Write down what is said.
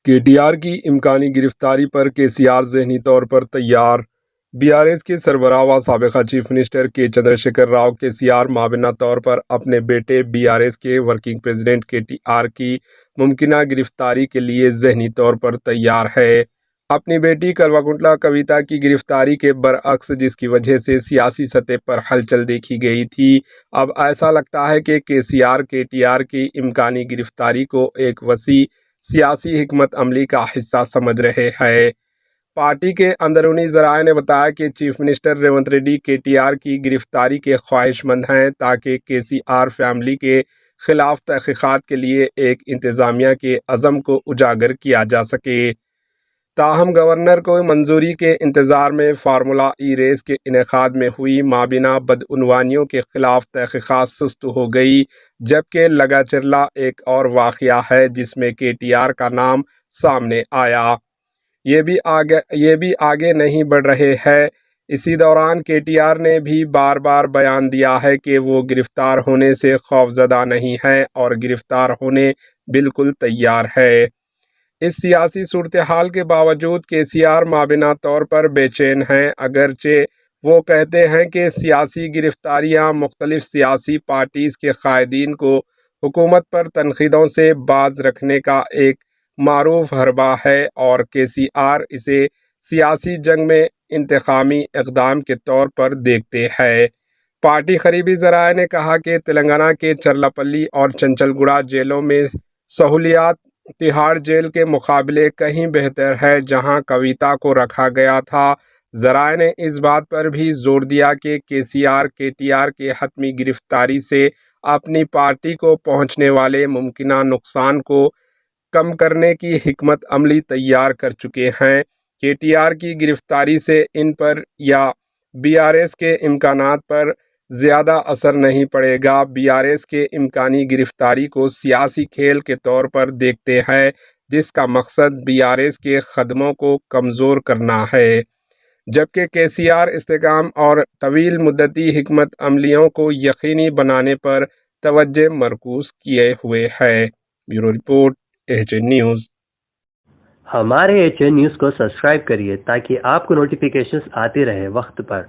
کے T R کی امکانی گرفتاری پر کے سی آر ذہنی طور پر تیار۔ بی آر ایس کے سربراہ و سابقہ چیف منسٹر کے چندرشیکھر راؤ کے سی آر مابینہ طور پر اپنے بیٹے بی آر ایس کے ورکنگ پریزیڈنٹ کے ٹی آر کی ممکنہ گرفتاری کے لیے ذہنی طور پر تیار ہے۔ اپنی بیٹی کلواکنٹلا کویتا کی گرفتاری کے برعکس، جس کی وجہ سے سیاسی سطح پر ہلچل دیکھی گئی تھی، اب ایسا لگتا ہے کہ کے سی آر کے ٹی آر کی امکانی گرفتاری کو ایک وسیع سیاسی حکمت عملی کا حصہ سمجھ رہے ہیں۔ پارٹی کے اندرونی ذرائع نے بتایا کہ چیف منسٹر ریونت ریڈی کے ٹی آر کی گرفتاری کے خواہش مند ہیں تاکہ کے سی آر فیملی کے خلاف تحقیقات کے لیے ایک انتظامیہ کے عزم کو اجاگر کیا جا سکے۔ تاہم گورنر کو منظوری کے انتظار میں فارمولا ای ریس کے انعقاد میں ہوئی مابینہ بدعنوانیوں کے خلاف تحقیقات سست ہو گئی، جبکہ لگاچرلا ایک اور واقعہ ہے جس میں کے ٹی آر کا نام سامنے آیا، یہ بھی آگے نہیں بڑھ رہے ہیں۔ اسی دوران کے ٹی آر نے بھی بار بار بیان دیا ہے کہ وہ گرفتار ہونے سے خوفزدہ نہیں ہے اور گرفتار ہونے بالکل تیار ہے۔ اس سیاسی صورتحال کے باوجود کے سی آر مابینہ طور پر بے چین ہیں، اگرچہ وہ کہتے ہیں کہ سیاسی گرفتاریاں مختلف سیاسی پارٹیز کے قائدین کو حکومت پر تنقیدوں سے باز رکھنے کا ایک معروف حربہ ہے اور کے سی آر اسے سیاسی جنگ میں انتقامی اقدام کے طور پر دیکھتے ہیں۔ پارٹی قریبی ذرائع نے کہا کہ تلنگانہ کے چرلاپلی اور چنچل گوڑہ جیلوں میں سہولیات تہاڑ جیل کے مقابلے کہیں بہتر ہے جہاں کویتا کو رکھا گیا تھا۔ ذرائع نے اس بات پر بھی زور دیا کہ کے سی آر کے ٹی آر کے حتمی گرفتاری سے اپنی پارٹی کو پہنچنے والے ممکنہ نقصان کو کم کرنے کی حکمت عملی تیار کر چکے ہیں۔ کے ٹی آر کی گرفتاری سے ان پر یا بی آر ایس کے امکانات پر زیادہ اثر نہیں پڑے گا۔ بی آر ایس کے امکانی گرفتاری کو سیاسی کھیل کے طور پر دیکھتے ہیں جس کا مقصد بی آر ایس کے قدموں کو کمزور کرنا ہے، جبکہ کے سی آر استحکام اور طویل مدتی حکمت عملیوں کو یقینی بنانے پر توجہ مرکوز کیے ہوئے ہے۔ Bureau report, H N news. ہمارے ایچ این نیوز کو سبسکرائب کریے تاکہ آپ کو نوٹیفیکیشنز آتی رہے وقت پر۔